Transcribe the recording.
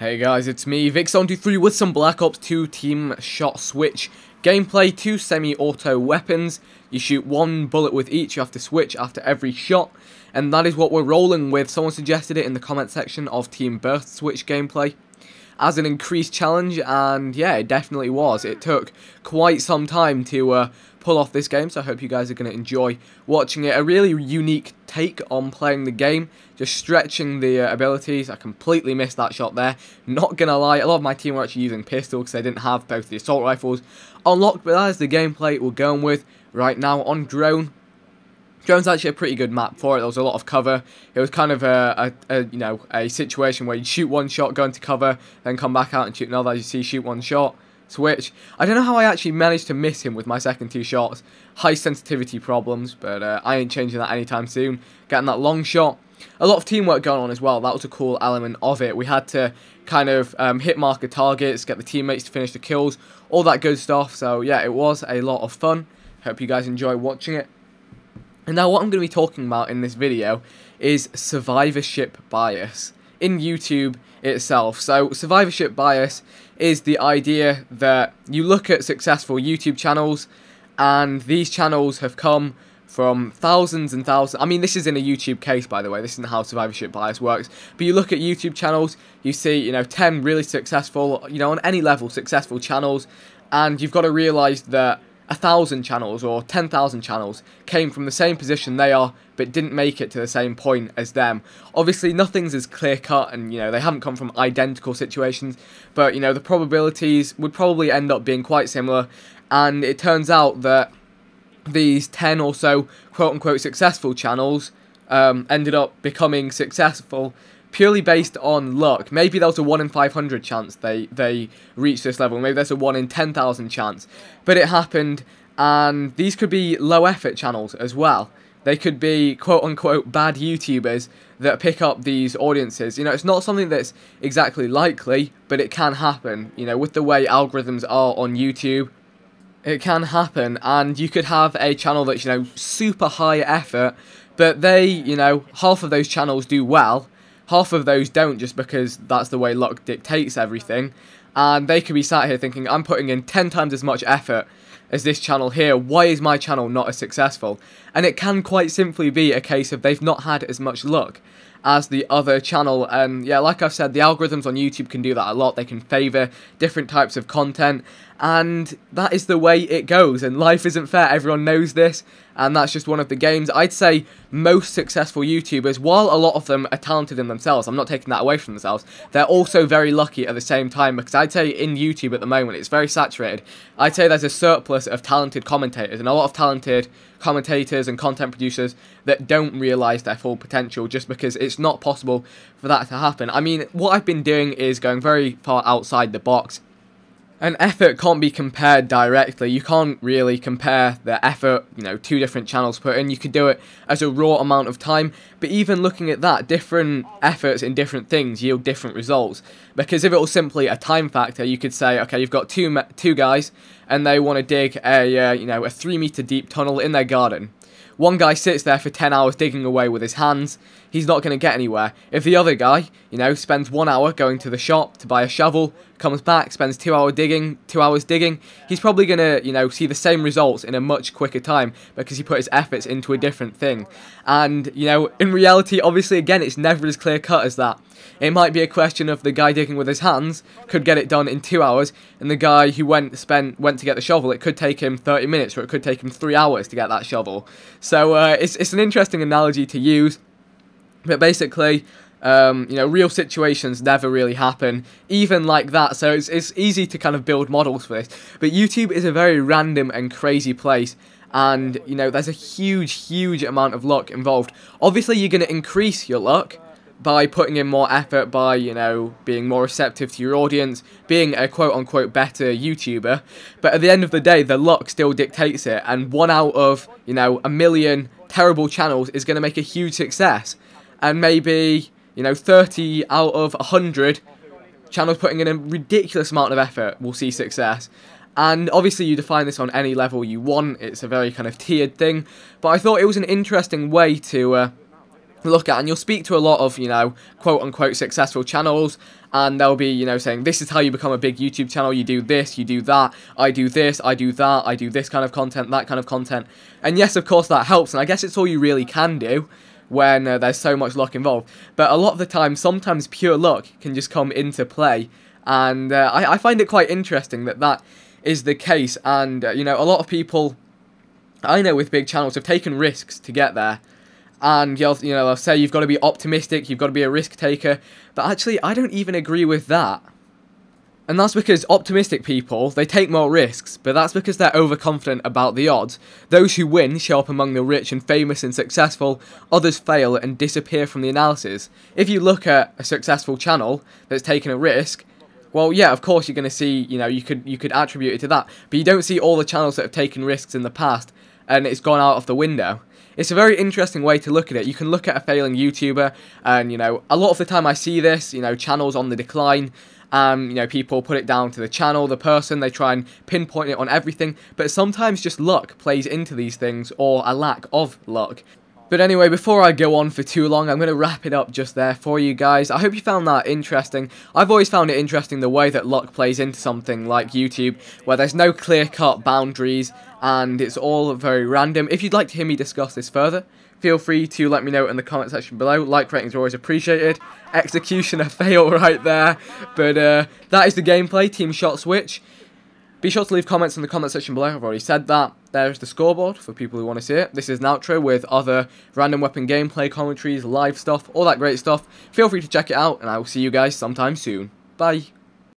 Hey guys, it's me, Vix123 with some Black Ops 2 Team ShotSwitch gameplay. 2 semi-auto weapons. You shoot 1 bullet with each, you have to switch after every shot. And that is what we're rolling with. Someone suggested it in the comment section of Team Burst Switch gameplay as an increased challenge, and yeah, it definitely was. It took quite some time to pull off this game, so I hope you guys are going to enjoy watching it. A really unique take on playing the game, just stretching the abilities. I completely missed that shot there, not going to lie. A lot of my team were actually using pistol because they didn't have both the assault rifles unlocked, but that is the gameplay we're going with right now on Drone. Drone's actually a pretty good map for it. There was a lot of cover. It was kind of a situation where you shoot one shot, go into cover, then come back out and shoot another. As you see, shoot one shot, switch. I don't know how I actually managed to miss him with my second 2 shots. High sensitivity problems, but I ain't changing that anytime soon. Getting that long shot. A lot of teamwork going on as well. That was a cool element of it. We had to kind of hit marker targets, get the teammates to finish the kills, all that good stuff. So yeah, it was a lot of fun. Hope you guys enjoy watching it. And now what I'm going to be talking about in this video is survivorship bias in YouTube itself. So survivorship bias is the idea that you look at successful YouTube channels, and these channels have come from thousands and thousands. I mean, this is in a YouTube case, by the way. This isn't how survivorship bias works. But you look at YouTube channels, you see, 10 really successful, on any level, successful channels, and you've got to realize that 1,000 channels or 10,000 channels came from the same position they are, but didn't make it to the same point as them. Obviously, nothing's as clear cut, and they haven't come from identical situations, but the probabilities would probably end up being quite similar. And it turns out that these 10 or so quote-unquote successful channels ended up becoming successful purely based on luck. Maybe there was a 1 in 500 chance they reached this level. Maybe there's a 1 in 10,000 chance. But it happened, and these could be low effort channels as well. They could be quote-unquote bad YouTubers that pick up these audiences. It's not something that's exactly likely, but it can happen. With the way algorithms are on YouTube, it can happen, and you could have a channel that's, super high effort, but they, half of those channels do well, half of those don't, just because that's the way luck dictates everything. And they could be sat here thinking, I'm putting in 10 times as much effort as this channel here, why is my channel not as successful? And it can quite simply be a case of they've not had as much luck as the other channel. And yeah, like I've said, the algorithms on YouTube can do that a lot. They can favour different types of content, and that is the way it goes, and life isn't fair. Everyone knows this, and that's just one of the games. I'd say most successful YouTubers, while a lot of them are talented in themselves, I'm not taking that away from themselves, they're also very lucky at the same time, because I'd say in YouTube at the moment, it's very saturated. I'd say there's a surplus of talented commentators, and a lot of talented commentators and content producers that don't realise their full potential, just because it's not possible for that to happen. I mean, what I've been doing is going very far outside the box. And effort can't be compared directly. You can't really compare the effort, 2 different channels put in. You could do it as a raw amount of time, but even looking at that, different efforts in different things yield different results. Because if it was simply a time factor, you could say, okay, you've got two guys, and they want to dig a 3 meter deep tunnel in their garden. One guy sits there for 10 hours digging away with his hands. He's not going to get anywhere. If the other guy, spends 1 hour going to the shop to buy a shovel, comes back, spends 2 hours digging, he's probably going to, see the same results in a much quicker time because he put his efforts into a different thing. And, in reality, obviously, again, it's never as clear cut as that. It might be a question of the guy digging with his hands could get it done in 2 hours, and the guy who went to get the shovel, it could take him 30 minutes, or it could take him 3 hours to get that shovel. So it's an interesting analogy to use, but basically, real situations never really happen, even like that. So it's easy to kind of build models for this. But YouTube is a very random and crazy place. And, there's a huge amount of luck involved. Obviously, you're going to increase your luck by putting in more effort, by, being more receptive to your audience, being a quote-unquote better YouTuber. But at the end of the day, the luck still dictates it. And 1 out of, a million terrible channels is going to make a huge success. And maybe, 30 out of 100 channels putting in a ridiculous amount of effort will see success. And obviously you define this on any level you want. It's a very kind of tiered thing. But I thought it was an interesting way to look at, and you'll speak to a lot of, you know, quote-unquote successful channels, and they'll be, you know, saying, this is how you become a big YouTube channel, you do this, you do that, I do this, I do that, I do this kind of content, that kind of content, and yes, of course, that helps, and I guess it's all you really can do when there's so much luck involved, but a lot of the time, sometimes pure luck can just come into play, and I find it quite interesting that that is the case, and, you know, a lot of people I know with big channels have taken risks to get there. And they'll say you've got to be optimistic, you've got to be a risk taker, but actually I don't even agree with that. And that's because optimistic people, they take more risks, but that's because they're overconfident about the odds. Those who win show up among the rich and famous and successful, others fail and disappear from the analysis. If you look at a successful channel that's taken a risk, well, yeah, of course you're going to see, you know, you could attribute it to that, but you don't see all the channels that have taken risks in the past and it's gone out of the window. It's a very interesting way to look at it. You can look at a failing YouTuber, and, you know, a lot of the time I see this, you know, channels on the decline, you know, people put it down to the channel, the person, they try and pinpoint it on everything, but sometimes just luck plays into these things, or a lack of luck. But anyway, before I go on for too long, I'm going to wrap it up just there for you guys. I hope you found that interesting. I've always found it interesting the way that luck plays into something like YouTube, where there's no clear-cut boundaries, and it's all very random. If you'd like to hear me discuss this further, feel free to let me know in the comment section below. Like ratings are always appreciated. Execution a fail right there. But that is the gameplay, Team ShotSwitch. Be sure to leave comments in the comment section below. I've already said that. There's the scoreboard for people who want to see it. This is an outro with other random weapon gameplay, commentaries, live stuff, all that great stuff. Feel free to check it out, and I will see you guys sometime soon. Bye.